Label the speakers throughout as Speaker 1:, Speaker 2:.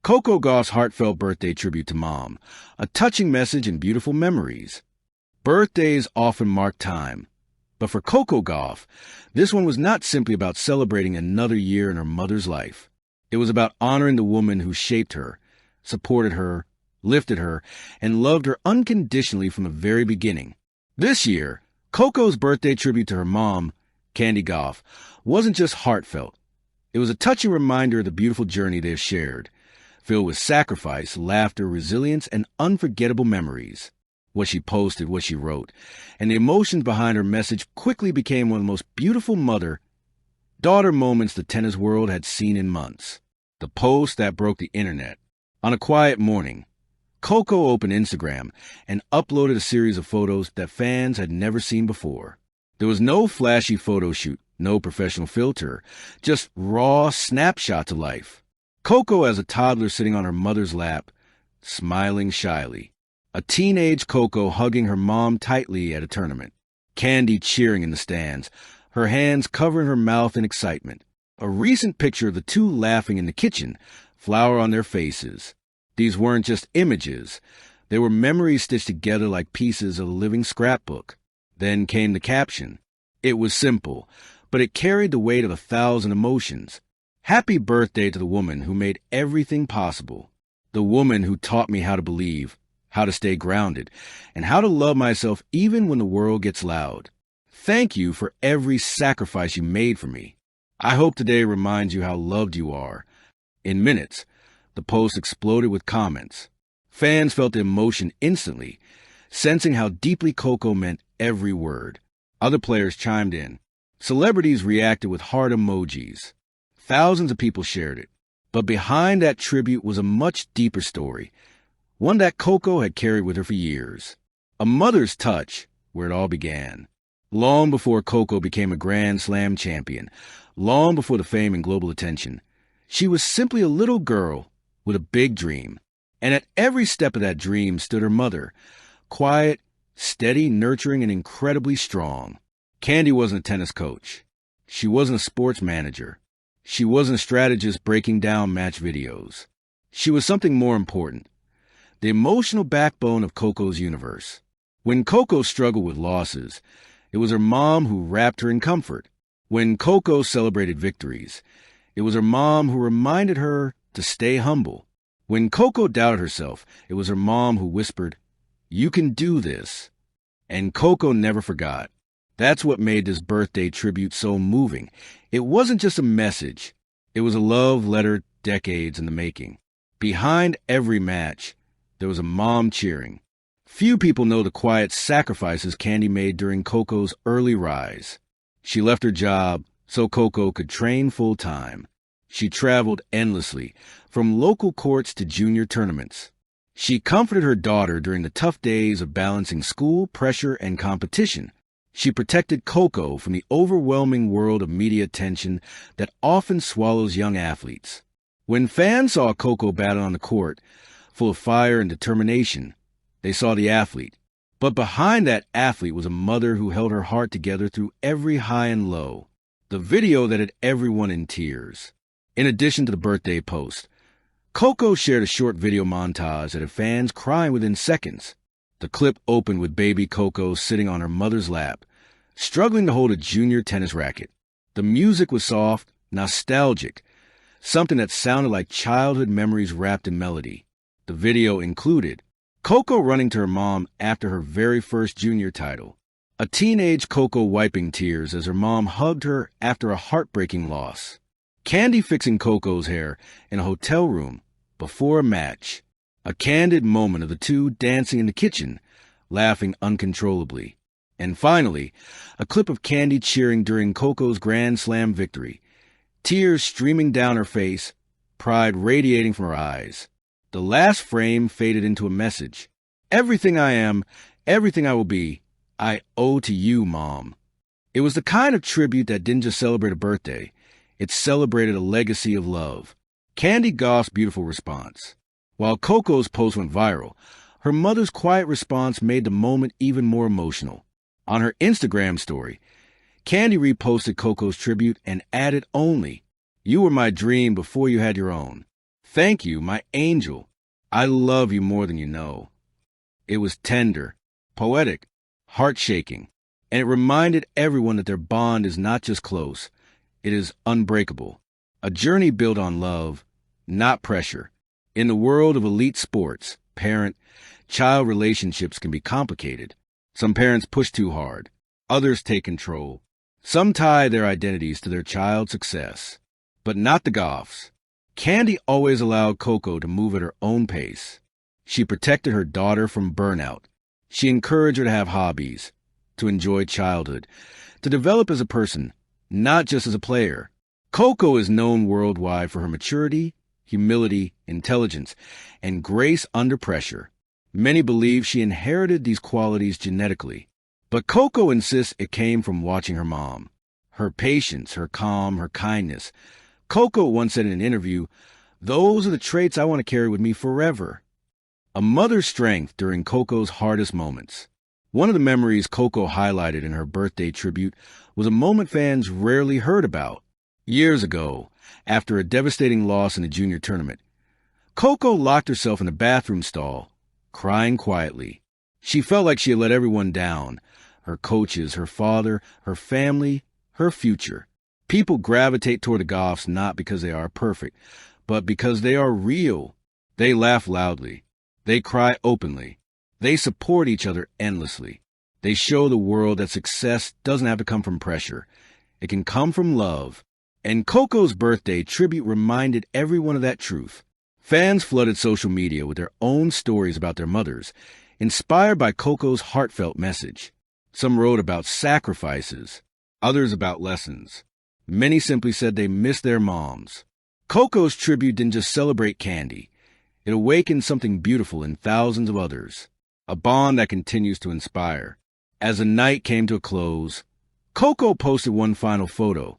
Speaker 1: Coco Gauff's heartfelt birthday tribute to Mom, a touching message and beautiful memories. Birthdays often mark time, but for Coco Gauff, this one was not simply about celebrating another year in her mother's life. It was about honoring the woman who shaped her, supported her, lifted her, and loved her unconditionally from the very beginning. This year, Coco's birthday tribute to her mom, Candy Gauff, wasn't just heartfelt. It was a touching reminder of the beautiful journey they have shared, filled with sacrifice, laughter, resilience, and unforgettable memories. What she posted, what she wrote, and the emotions behind her message quickly became one of the most beautiful mother-daughter moments the tennis world had seen in months. The post that broke the internet. On a quiet morning, Coco opened Instagram and uploaded a series of photos that fans had never seen before. There was no flashy photo shoot, no professional filter, just raw snapshots of life. Coco as a toddler sitting on her mother's lap, smiling shyly. A teenage Coco hugging her mom tightly at a tournament. Candy cheering in the stands, her hands covering her mouth in excitement. A recent picture of the two laughing in the kitchen, flour on their faces. These weren't just images. They were memories stitched together like pieces of a living scrapbook. Then came the caption. It was simple, but it carried the weight of 1,000 emotions. Happy birthday to the woman who made everything possible. The woman who taught me how to believe, how to stay grounded, and how to love myself even when the world gets loud. Thank you for every sacrifice you made for me. I hope today reminds you how loved you are. In minutes, the post exploded with comments. Fans felt the emotion instantly, sensing how deeply Coco meant every word. Other players chimed in. Celebrities reacted with heart emojis. Thousands of people shared it. But behind that tribute was a much deeper story, one that Coco had carried with her for years. A mother's touch, where it all began. Long before Coco became a Grand Slam champion, long before the fame and global attention, she was simply a little girl with a big dream. And at every step of that dream stood her mother, quiet, steady, nurturing, and incredibly strong. Candy wasn't a tennis coach. She wasn't a sports manager. She wasn't a strategist breaking down match videos. She was something more important, the emotional backbone of Coco's universe. When Coco struggled with losses, it was her mom who wrapped her in comfort. When Coco celebrated victories, it was her mom who reminded her to stay humble. When Coco doubted herself, it was her mom who whispered, "You can do this." And Coco never forgot. That's what made this birthday tribute so moving. It wasn't just a message. It was a love letter decades in the making. Behind every match, there was a mom cheering. Few people know the quiet sacrifices Candy made during Coco's early rise. She left her job so Coco could train full-time. She traveled endlessly, from local courts to junior tournaments. She comforted her daughter during the tough days of balancing school, pressure, and competition. She protected Coco from the overwhelming world of media attention that often swallows young athletes. When fans saw Coco battle on the court, full of fire and determination, they saw the athlete. But behind that athlete was a mother who held her heart together through every high and low. The video that had everyone in tears. In addition to the birthday post, Coco shared a short video montage that had fans crying within seconds. The clip opened with baby Coco sitting on her mother's lap, struggling to hold a junior tennis racket. The music was soft, nostalgic, something that sounded like childhood memories wrapped in melody. The video included Coco running to her mom after her very first junior title, a teenage Coco wiping tears as her mom hugged her after a heartbreaking loss, Candy fixing Coco's hair in a hotel room before a match, a candid moment of the two dancing in the kitchen, laughing uncontrollably, and finally, a clip of Candy cheering during Coco's Grand Slam victory, tears streaming down her face, pride radiating from her eyes. The last frame faded into a message. Everything I am, everything I will be, I owe to you, Mom. It was the kind of tribute that didn't just celebrate a birthday. It celebrated a legacy of love. Candy Gauff's beautiful response. While Coco's post went viral, her mother's quiet response made the moment even more emotional. On her Instagram story, Candy reposted Coco's tribute and added only, "You were my dream before you had your own. Thank you, my angel. I love you more than you know. It was tender, poetic, heart-shaking, and it reminded everyone that their bond is not just close, it is unbreakable. A journey built on love, not pressure. In the world of elite sports, parent-child relationships can be complicated. Some parents push too hard. Others take control. Some tie their identities to their child's success. But not the Gauffs. Candy always allowed Coco to move at her own pace. She protected her daughter from burnout. She encouraged her to have hobbies, to enjoy childhood, to develop as a person, not just as a player. Coco is known worldwide for her maturity, humility, intelligence, and grace under pressure. Many believe she inherited these qualities genetically. But Coco insists it came from watching her mom. Her patience, her calm, her kindness. Coco once said in an interview, "Those are the traits I want to carry with me forever." A mother's strength during Coco's hardest moments. One of the memories Coco highlighted in her birthday tribute was a moment fans rarely heard about. Years ago, after a devastating loss in a junior tournament, Coco locked herself in a bathroom stall, crying quietly. She felt like she had let everyone down, her coaches, her father, her family, her future. People gravitate toward the Gauffs not because they are perfect, but because they are real. They laugh loudly. They cry openly. They support each other endlessly. They show the world that success doesn't have to come from pressure. It can come from love. And Coco's birthday tribute reminded everyone of that truth. Fans flooded social media with their own stories about their mothers, inspired by Coco's heartfelt message. Some wrote about sacrifices, others about lessons. Many simply said they missed their moms. Coco's tribute didn't just celebrate Candy. It awakened something beautiful in thousands of others, a bond that continues to inspire. As the night came to a close, Coco posted one final photo,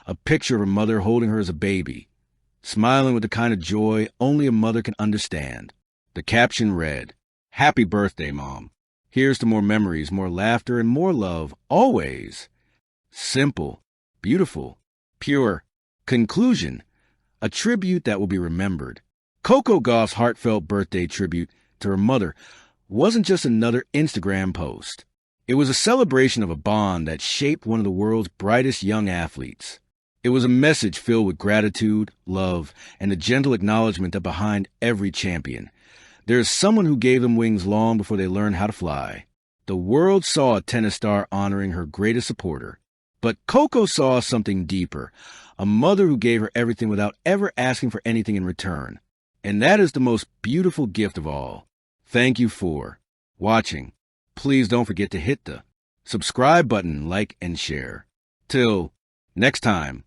Speaker 1: a picture of her mother holding her as a baby, smiling with the kind of joy only a mother can understand. The caption read, "Happy birthday, Mom. Here's to more memories, more laughter, and more love, always." Simple, beautiful, pure. Conclusion, a tribute that will be remembered. Coco Gauff's heartfelt birthday tribute to her mother wasn't just another Instagram post. It was a celebration of a bond that shaped one of the world's brightest young athletes. It was a message filled with gratitude, love, and the gentle acknowledgement that behind every champion, there is someone who gave them wings long before they learned how to fly. The world saw a tennis star honoring her greatest supporter. But Coco saw something deeper, a mother who gave her everything without ever asking for anything in return. And that is the most beautiful gift of all. Thank you for watching. Please don't forget to hit the subscribe button, like, and share. Till next time.